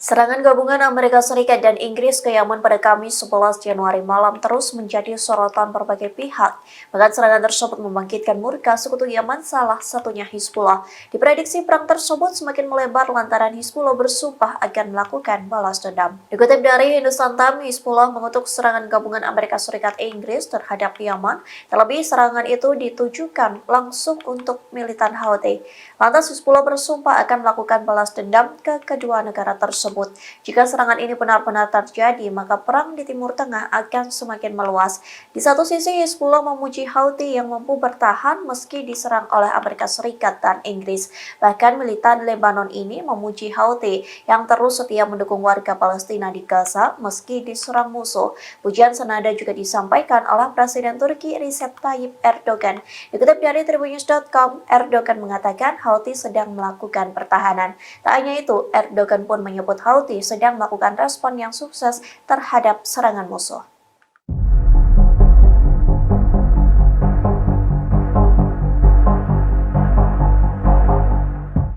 Serangan gabungan Amerika Serikat dan Inggris ke Yaman pada Kamis 11 Januari malam terus menjadi sorotan berbagai pihak. Bahkan serangan tersebut membangkitkan murka sekutu Yaman, salah satunya Hizbullah. Diprediksi perang tersebut semakin melebar lantaran Hizbullah bersumpah akan melakukan balas dendam. Dikutip dari Hindustan Times, Hizbullah mengutuk serangan gabungan Amerika Serikat Inggris terhadap Yaman. Terlebih serangan itu ditujukan langsung untuk militan Houthi. Lantas Hizbullah bersumpah akan melakukan balas dendam ke kedua negara tersebut. Jika serangan ini benar-benar terjadi, maka perang di Timur Tengah akan semakin meluas. Di satu sisi, Hizbullah memuji Houthi yang mampu bertahan meski diserang oleh Amerika Serikat dan Inggris. Bahkan militan Lebanon ini memuji Houthi yang terus setia mendukung warga Palestina di Gaza meski diserang musuh. Pujian senada juga disampaikan oleh Presiden Turki Recep Tayyip Erdogan. Dikutip dari Tribunnews.com, Erdogan mengatakan Houthi sedang melakukan pertahanan. Tak hanya itu, Erdogan pun menyebut Houthi sedang melakukan respon yang sukses terhadap serangan musuh.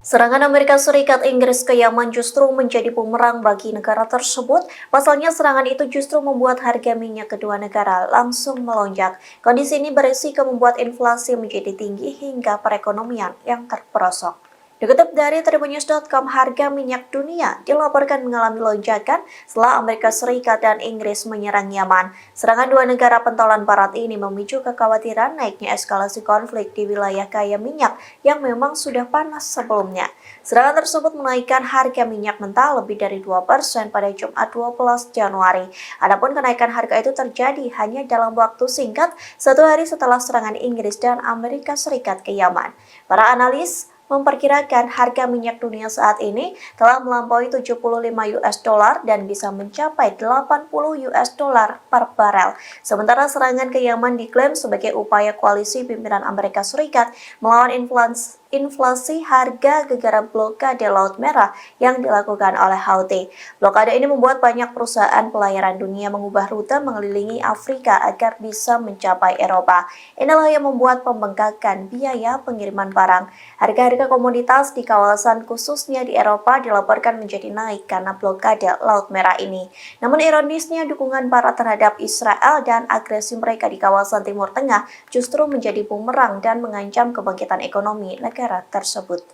Serangan Amerika Serikat Inggris ke Yaman justru menjadi bumerang bagi negara tersebut. Pasalnya serangan itu justru membuat harga minyak kedua negara langsung melonjak. Kondisi ini berisiko membuat inflasi menjadi tinggi hingga perekonomian yang terperosok. Dikutip dari Tribunnews.com, harga minyak dunia dilaporkan mengalami lonjakan setelah Amerika Serikat dan Inggris menyerang Yaman. Serangan dua negara pentolan barat ini memicu kekhawatiran naiknya eskalasi konflik di wilayah kaya minyak yang memang sudah panas sebelumnya. Serangan tersebut menaikkan harga minyak mentah lebih dari 2% pada Jumat 12 Januari. Adapun kenaikan harga itu terjadi hanya dalam waktu singkat, satu hari setelah serangan Inggris dan Amerika Serikat ke Yaman. Para analis memperkirakan harga minyak dunia saat ini telah melampaui 75 US dollar dan bisa mencapai 80 US dollar per barel. Sementara serangan ke Yaman diklaim sebagai upaya koalisi pimpinan Amerika Serikat melawan inflasi harga gegara blokade Laut Merah yang dilakukan oleh Houthi. Blokade ini membuat banyak perusahaan pelayaran dunia mengubah rute mengelilingi Afrika agar bisa mencapai Eropa. Inilah yang membuat pembengkakan biaya pengiriman barang. Harga-harga komoditas di kawasan khususnya di Eropa dilaporkan menjadi naik karena blokade Laut Merah ini. Namun ironisnya dukungan barat terhadap Israel dan agresi mereka di kawasan Timur Tengah justru menjadi bumerang dan mengancam kebangkitan ekonomi negara tersebut.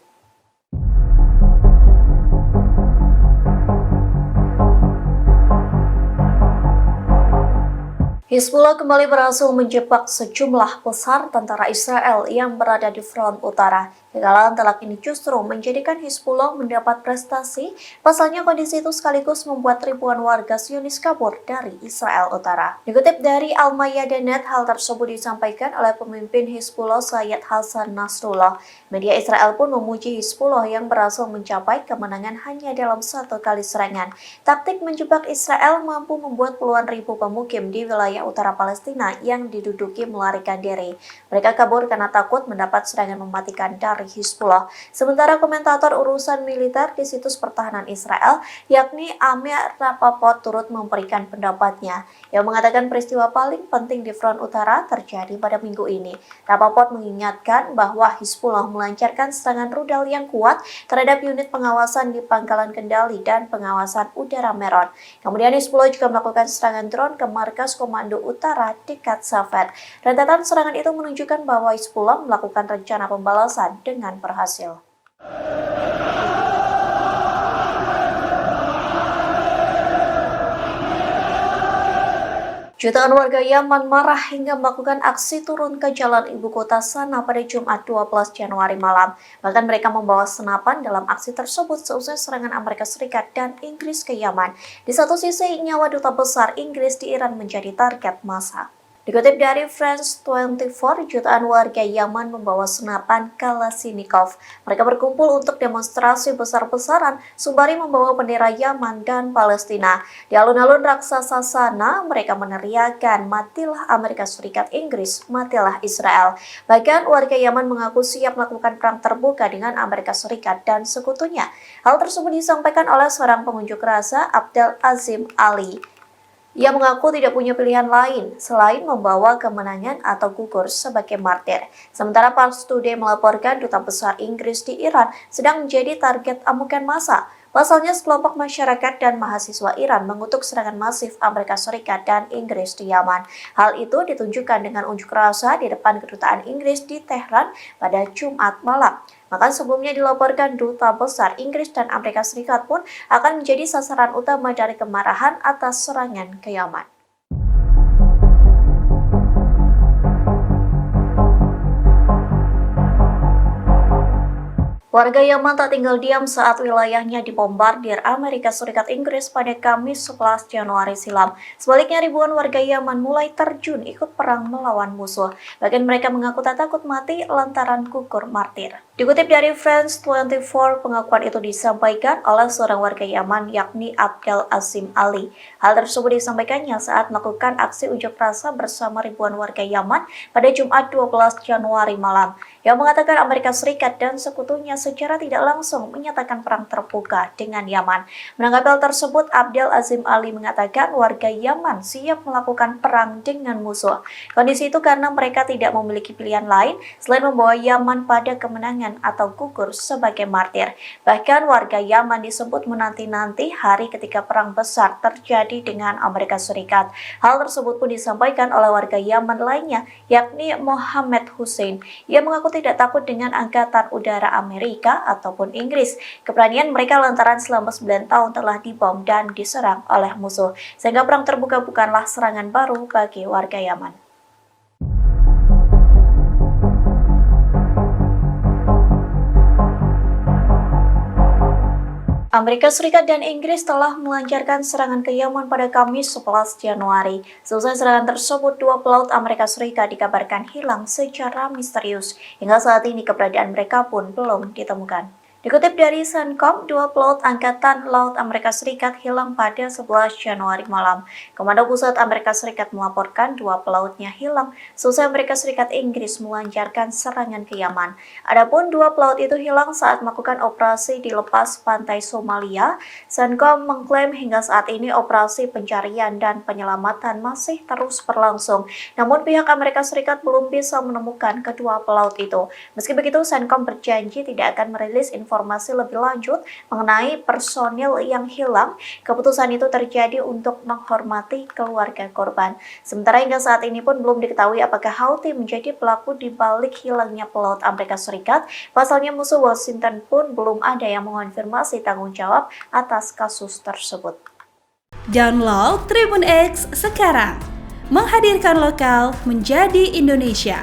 Hizbullah kembali berhasil menjebak sejumlah besar tentara Israel yang berada di front utara. Kekalahan telak ini justru menjadikan Hizbullah mendapat prestasi. Pasalnya kondisi itu sekaligus membuat ribuan warga Zionis kabur dari Israel Utara. Dikutip dari Al-Mayadanet, hal tersebut disampaikan oleh pemimpin Hizbullah Sayyid Hassan Nasrullah. Media Israel pun memuji Hizbullah yang berhasil mencapai kemenangan hanya dalam satu kali serangan. Taktik menjebak Israel mampu membuat puluhan ribu pemukim di wilayah utara Palestina yang diduduki melarikan diri. Mereka kabur karena takut mendapat serangan mematikan dari Hizbullah. Sementara komentator urusan militer di situs pertahanan Israel, yakni Amir Rapaport, turut memberikan pendapatnya. Yang mengatakan peristiwa paling penting di front utara terjadi pada minggu ini. Rapaport mengingatkan bahwa Hizbullah melancarkan serangan rudal yang kuat terhadap unit pengawasan di pangkalan kendali dan pengawasan udara Meron. Kemudian Hizbullah juga melakukan serangan drone ke markas Komando Utara dekat Safed. Rentetan serangan itu menunjukkan bahwa Hizbullah melakukan rencana pembalasan dengan berhasil. Jutaan warga Yaman marah hingga melakukan aksi turun ke jalan ibu kota Sanaa pada Jumat 12 Januari malam. Bahkan mereka membawa senapan dalam aksi tersebut seusai serangan Amerika Serikat dan Inggris ke Yaman. Di satu sisi, nyawa duta besar Inggris di Iran menjadi target massa. Dikutip dari France 24, jutaan warga Yaman membawa senapan Kalashnikov. Mereka berkumpul untuk demonstrasi besar-besaran sembari membawa bendera Yaman dan Palestina. Di alun-alun raksasa Sanaa, mereka meneriakkan "Matilah Amerika Serikat, Inggris, matilah Israel". Bahkan warga Yaman mengaku siap melakukan perang terbuka dengan Amerika Serikat dan sekutunya. Hal tersebut disampaikan oleh seorang pengunjuk rasa, Abdel Azim Ali. Ia mengaku tidak punya pilihan lain selain membawa kemenangan atau gugur sebagai martir. Sementara Pars Today melaporkan duta besar Inggris di Iran sedang menjadi target amukan massa. Pasalnya, sekelompok masyarakat dan mahasiswa Iran mengutuk serangan masif Amerika Serikat dan Inggris di Yaman. Hal itu ditunjukkan dengan unjuk rasa di depan kedutaan Inggris di Tehran pada Jumat malam. Maka sebelumnya dilaporkan duta besar Inggris dan Amerika Serikat pun akan menjadi sasaran utama dari kemarahan atas serangan ke Yaman. Warga Yaman tak tinggal diam saat wilayahnya dibombardir Amerika Serikat Inggris pada Kamis 11 Januari silam. Sebaliknya, ribuan warga Yaman mulai terjun ikut perang melawan musuh. Bahkan mereka mengaku tak takut mati lantaran gugur martir. Dikutip dari France 24, pengakuan itu disampaikan oleh seorang warga Yaman yakni Abdel Azim Ali. Hal tersebut disampaikannya saat melakukan aksi unjuk rasa bersama ribuan warga Yaman pada Jumat 12 Januari malam, yang mengatakan Amerika Serikat dan sekutunya secara tidak langsung menyatakan perang terbuka dengan Yaman. Menanggapi hal tersebut, Abdel Azim Ali mengatakan warga Yaman siap melakukan perang dengan musuh. Kondisi itu karena mereka tidak memiliki pilihan lain selain membawa Yaman pada kemenangan atau gugur sebagai martir. Bahkan warga Yaman disebut menanti-nanti hari ketika perang besar terjadi dengan Amerika Serikat. Hal tersebut pun disampaikan oleh warga Yaman lainnya, yakni Mohammed Hussein. Ia mengaku tidak takut dengan angkatan udara Amerika ataupun Inggris. Keberanian mereka lantaran selama 9 tahun telah dibom dan diserang oleh musuh, sehingga perang terbuka bukanlah serangan baru bagi warga Yaman. Amerika Serikat dan Inggris telah melancarkan serangan ke Yaman pada Kamis 11 Januari. Selesai serangan tersebut, 2 pelaut Amerika Serikat dikabarkan hilang secara misterius. Hingga saat ini keberadaan mereka pun belum ditemukan. Dikutip dari Centcom, 2 pelaut Angkatan Laut Amerika Serikat hilang pada 11 Januari malam. Komando Pusat Amerika Serikat melaporkan 2 pelautnya hilang selesai Amerika Serikat Inggris melancarkan serangan ke Yaman. Adapun 2 pelaut itu hilang saat melakukan operasi di lepas pantai Somalia. Centcom mengklaim hingga saat ini operasi pencarian dan penyelamatan masih terus berlangsung. Namun pihak Amerika Serikat belum bisa menemukan kedua pelaut itu. Meski begitu, Centcom berjanji tidak akan merilis informasi lebih lanjut mengenai personil yang hilang. Keputusan itu terjadi untuk menghormati keluarga korban. Sementara hingga saat ini pun belum diketahui apakah Houthi menjadi pelaku di balik hilangnya pelaut Amerika Serikat. Pasalnya musuh Washington pun belum ada yang mengonfirmasi tanggung jawab atas kasus tersebut. Download Tribun X sekarang, menghadirkan lokal menjadi Indonesia.